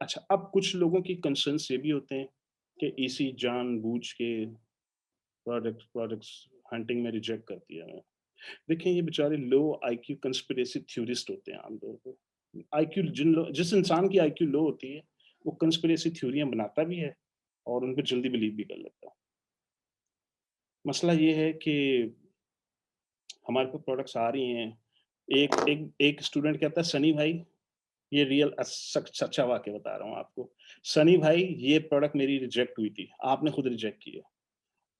अच्छा, अब कुछ लोगों की कंसर्न्स ये भी होते हैं कि ईसी जानबूझ के प्रोडक्ट्स हंटिंग में रिजेक्ट कर दिया है। देखिए, ये बेचारे लो आईक्यू कंस्पिरेसी थ्योरिस्ट होते हैं आम तौर पे। जिस इंसान की आईक्यू लो होती है, वो कंस्पिरेसी थ्योरियाँ बनाता भी है और उन पे जल्दी बिलीव भी कर लेता है। मसला ये है कि हमारे पास प्रोडक्ट्स आ रही हैं। एक एक एक स्टूडेंट कहता है, "सनी भाई", ये रियल सच्चा वाक़या बता रहा हूँ आपको। "सनी भाई, ये प्रोडक्ट मेरी रिजेक्ट हुई थी। आपने खुद रिजेक्ट की है।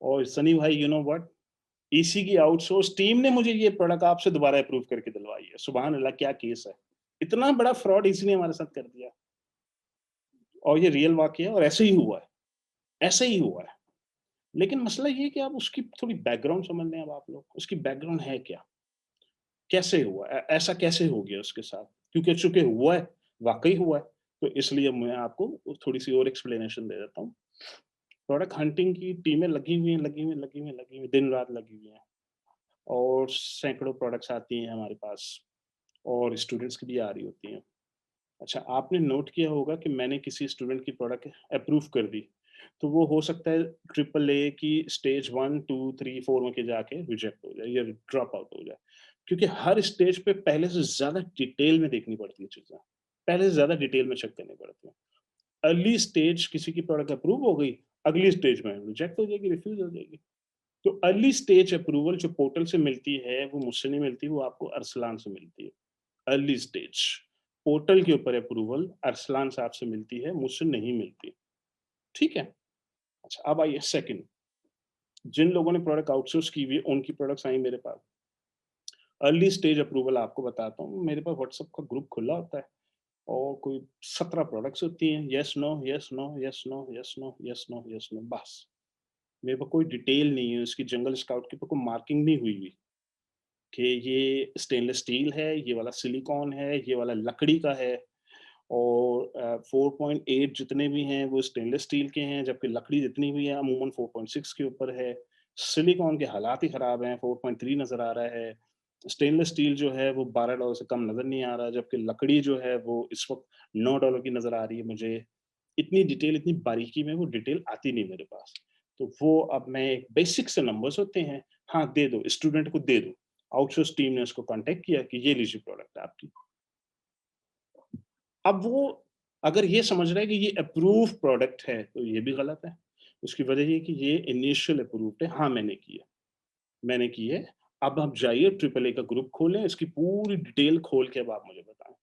और सनी भाई, यू नो व्हाट? ईसी की आउटसोर्स टीम ने मुझे ये प्रोडक्ट आपसे दोबारा अप्रूव करके दिलवाई है। सुभान अल्लाह, क्या केस है। इतना बड़ा फ्रॉड ईसी ने हमारे साथ कर दिया और ये रियल वाक़या है और ऐसे ही हुआ है, ऐसे ही हुआ है। लेकिन मसला ये है कि आप उसकी थोड़ी बैकग्राउंड समझ लें अब आप लोग, उसकी बैकग्राउंड है क्या? कैसे हुआ? ऐसा कैसे हो गया उसके साथ? क्योंकि चूँकि हुआ है, वाक़ई हुआ है, तो इसलिए मैं आपको थोड़ी-सी और एक्सप्लेनेशन दे देता हूँ। प्रोडक्ट हंटिंग की टीमें लगी हुई हैं, लगी हुई हैं, लगी हुई हैं, लगी हुई हैं, दिन-रात लगी हुई हैं और सैकड़ों प्रोडक्ट्स आती हैं हमारे पास और स्टूडेंट्स की भी आ रही होती हैं। अच्छा, आपने नोट किया होगा कि मैंने किसी स्टूडेंट की प्रोडक्ट अप्रूव कर दी, तो वो हो सकता है ट्रिपल ए की स्टेज 1, 2, 3, 4 में के जाके रिजेक्ट हो जाए या ड्रॉप आउट हो जाए। क्योंकि हर स्टेज पे पहले से ज़्यादा डिटेल में देखनी पड़ती है चीज़ें, पहले से ज़्यादा डिटेल में चेक करनी पड़ती है। अर्ली स्टेज किसी की प्रोडक्ट अप्रूव हो गई, अगली स्टेज में रिजेक्ट हो जाएगी, रिफ्यूज़ हो जाएगी। तो अर्ली स्टेज अप्रूवल जो पोर्टल से मिलती है, वो मुझसे नहीं मिलती, वो आपको अरसलान से मिलती है। अर्ली स्टेज पोर्टल के ऊपर अप्रूवल अरसलान साहब से मिलती है, मुझसे नहीं मिलती। ठीक है? अच्छा, अब आइए सेकंड, जिन लोगों ने प्रोडक्ट आउटसोर्स की हुई है, उनकी प्रोडक्ट्स आई मेरे पास। अर्ली स्टेज अप्रूवल आपको बताता हूँ, मेरे पास व्हाट्सएप का ग्रुप खुला होता है और कोई 17 प्रोडक्ट्स होती हैं, yes, no, yes, no, yes, no, yes, no, yes, no, yes, no, बस। मेरे पास कोई डिटेल नहीं है, उसकी जंगल स्काउट की तो कोई मार्किंग नहीं हुई हुई कि ये स्टेनलेस स्टील है, ये वाला सिलिकॉन है, ये वाला लकड़ी का है और 4.8 जितने भी हैं वो स्टेनलेस स्टील के हैं, जबकि लकड़ी जितनी भी है अमूमन 4.6 के ऊपर है। सिलिकॉन के हालात ही खराब हैं, 4.3 नज़र आ रहा है। स्टेनलेस स्टील जो है वो $12 से कम नज़र नहीं आ रहा, जबकि लकड़ी जो है वो इस वक़्त $9 की नज़र आ रही है मुझे। इतनी डिटेल, इतनी बारीकी में वो डिटेल आती नहीं मेरे पास। तो वो अब मैं एक बेसिक से नंबर्स होते हैं, हाँ, दे दो, स्टूडेंट को दे दो। आउटसोर्स टीम ने उसको कॉन्टैक्ट किया कि ये लीजिए प्रोडक्ट आपकी। अब वो अगर ये समझ रहा है कि ये अप्रूव प्रोडक्ट है, तो ये भी गलत है। उसकी वजह ये है कि ये इनिशियल अप्रूव्ड है, हाँ, मैंने की है, मैंने की है। अब आप जाइए ट्रिपल ए का ग्रुप खोलें, इसकी पूरी डिटेल खोल के अब आप मुझे बताएँ।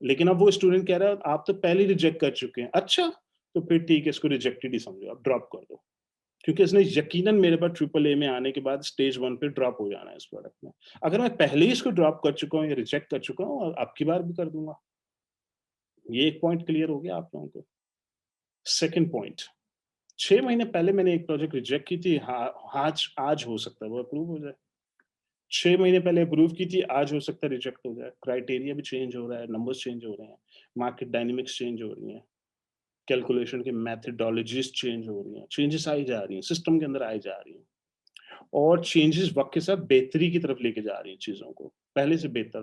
लेकिन अब वो स्टूडेंट कह रहा है, आप तो पहले ही रिजेक्ट कर चुके हैं। अच्छा! तो फिर ठीक है, इसको रिजेक्टेड ही समझो, आप ड्रॉप कर दो। क्योंकि इसने यकीनन मेरे पास ट्रिपल ए में आने के बाद स्टेज 1 पे ड्रॉप हो जाना है इस प्रोडक्ट में। अगर मैं पहले ही इसको ड्रॉप कर चुका हूँ या रिजेक्ट कर चुका हूँ और अब की बार भी कर दूँगा। ये एक पॉइंट क्लियर हो गया आप लोगों को। सेकंड पॉइंट, 6 महीने पहले मैंने एक प्रोजेक्ट रिजेक्ट की थी, आज आज हो सकता है वो अप्रूव हो जाए। 6 महीने पहले अप्रूव की थी, आज हो सकता है रिजेक्ट हो जाए। क्राइटेरिया भी चेंज हो रहा है, नंबर्स चेंज हो रहे हैं, मार्केट डायनामिक्स चेंज हो रही हैं, कैलकुलेशन की मेथोडोलॉजीज़ चेंज हो रही हैं, चेंजेस आई जा रही हैं, सिस्टम के अंदर आई जा रही हैं और चेंजेस वक़्त के साथ बेहतरी की तरफ लेके जा रही हैं चीज़ों को। पहले से बेहतर,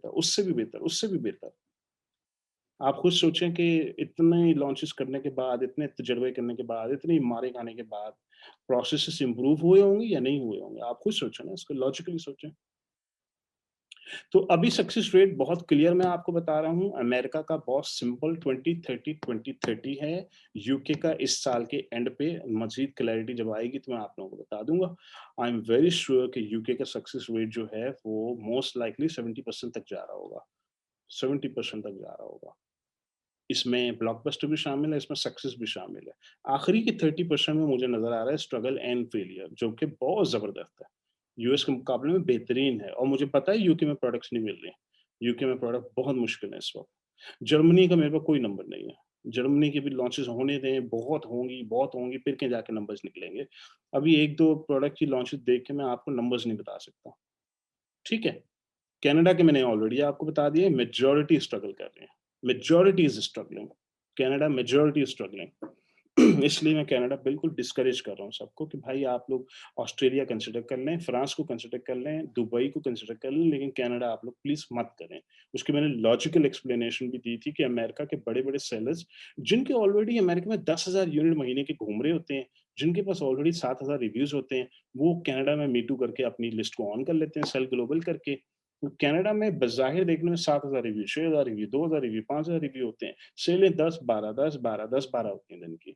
उससे भी बेहतर, उससे भी बेहतर। आप खुद सोचें कि इतने लॉन्चेस करने के बाद, इतने तजर्बे करने के बाद, इतनी मारें खाने के बाद, प्रोसेसेस इम्प्रूव हुए होंगे या नहीं हुए होंगे? आप खुद सोचें ना, इसको लॉजिकली सोचें। तो अभी सक्सेस रेट बहुत क्लियर मैं आपको बता रहा हूँ, अमेरिका का बहुत सिंपल 20-30-20-30 है, यूके का इस साल के एंड पे मज़ीद क्लैरिटी जब आएगी तो मैं आप लोगों को बता दूँगा। आई एम वेरी श्योर कि यूके का सक्सेस रेट जो है वो मोस्ट लाइकली 70% तक जा रहा होगा, 70% तक जा रहा होगा। इसमें ब्लॉकबस्टर भी शामिल है, इसमें सक्सेस भी शामिल है। आखिरी के 30% में मुझे नज़र आ रहा है स्ट्रगल एंड फेलियर जो कि बहुत ज़बरदस्त है। यूएस के मुकाबले में बेहतरीन है और मुझे पता है यूके में प्रोडक्ट्स नहीं मिल रहे हैं। यूके में प्रोडक्ट बहुत मुश्किल है इस वक़्त। जर्मनी का मेरे पास कोई नंबर नहीं है। जर्मनी के भी लॉन्चेस होने दें, बहुत होंगी, फिर के जाके नंबर्स निकलेंगे। अभी 1-2 प्रोडक्ट की लॉन्चेस देख के मैं आपको नंबर्स नहीं बता सकता। ठीक है? कनाडा के मैंने ऑलरेडी आपको बता दिया, मेजॉरिटी स्ट्रगल कर रहे हैं। Majority is struggling. Canada majority is struggling. इसलिए मैं कनाडा बिल्कुल डिस्करेज कर रहा हूँ सबको कि भाई आप लोग ऑस्ट्रेलिया कंसिडर कर लें, फ्रांस को कंसिडर कर लें, दुबई को कंसिडर कर लें, लेकिन कनाडा आप लोग प्लीज़ मत करें। उसकी मैंने लॉजिकल एक्सप्लेनेशन भी दी थी कि अमेरिका के बड़े-बड़े सेलर्स जिनके ऑलरेडी अमेरिका में 10,000 यूनिट महीने के घूम रहे होते हैं, जिनके पास ऑलरेडी 7,000 रिव्यूज़ होते हैं, वो कनाडा में मी टू करके अपनी लिस्ट को ऑन कर लेते हैं, सेल ग्लोबल करके। तो कनाडा में बज़ाहिर देखने में 7,000 रिव्यू, 6,000 रिव्यू, 2,000 रिव्यू, 5,000 रिव्यू होते हैं। सेलें 10, 12, 10, 12, 10, 12 होती हैं दिन की।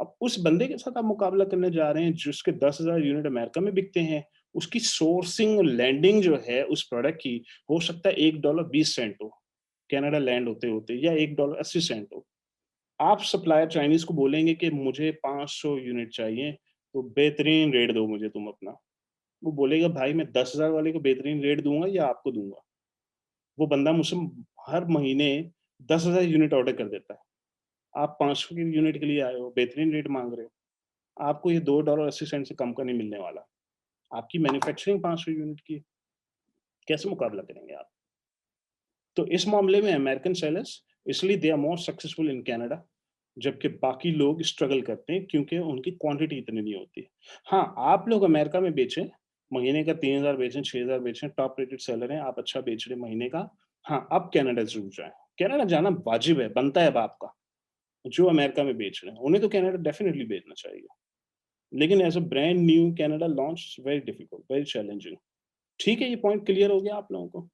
अब उस बंदे के साथ आप मुकाबला करने जा रहे हैं जिसके 10,000 यूनिट अमेरिका में बिकते हैं, उसकी सोर्सिंग और लैंडिंग जो है उस प्रोडक्ट की, हो सकता है $1.20 हो, कनाडा लैंड होते-होते, या $1.80 हो। आप सप्लायर चाइनीज़ को बोलेंगे कि मुझे 500 यूनिट चाहिए, तो बेहतरीन रेट दो मुझे तुम अपना। वो बोलेगा भाई मैं 10,000 वाले को बेहतरीन रेट दूँगा या आपको दूँगा? वो बंदा मुझसे हर महीने 10,000 यूनिट ऑर्डर कर देता है। आप 500 की यूनिट के लिए आए हो, बेहतरीन रेट माँग रहे हो। आपको ये $2.80 से कम का नहीं मिलने वाला। आपकी मैन्युफैक्चरिंग 500 यूनिट की है, कैसे मुकाबला करेंगे आप? तो इस मामले में अमेरिकन सेलर्स इसलिए they are more successful in Canada, जबकि बाकी लोग स्ट्रगल करते हैं क्योंकि उनकी क्वांटिटी इतनी नहीं होती। हाँ, आप लोग अमेरिका में बेचें, महीने का 3,000 बेचें, 6,000 बेचें, टॉप रेटेड सेलर हैं, आप अच्छा बेच रहे हैं महीने का। हाँ, अब कनाडा ज़रूर जाएँ। कनाडा जाना वाजिब है, बनता है अब आपका, जो अमेरिका में बेच रहे हैं। उन्हें तो कनाडा डेफिनिटली बेचना चाहिए। लेकिन as a brand new Canada launch very difficult, very challenging. ठीक है, ये पॉइंट क्लियर हो गया आप लोगों को?